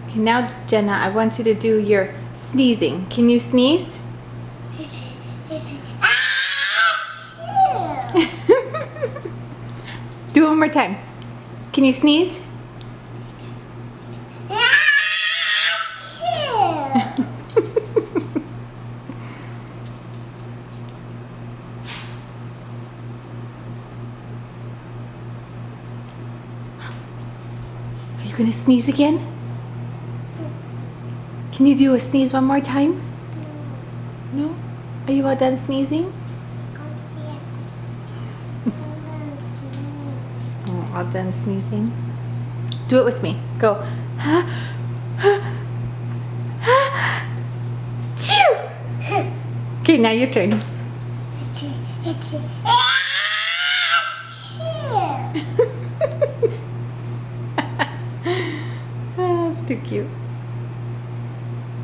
Okay, now Jenna, I want you to do your sneezing. Can you sneeze? Do it one more time. Can you sneeze? Are you gonna sneeze again? Can you do a sneeze one more time? No? Are you all done sneezing? Oh, all done sneezing? Do it with me. Go. Chew! Okay, now your turn. Oh, that's too cute.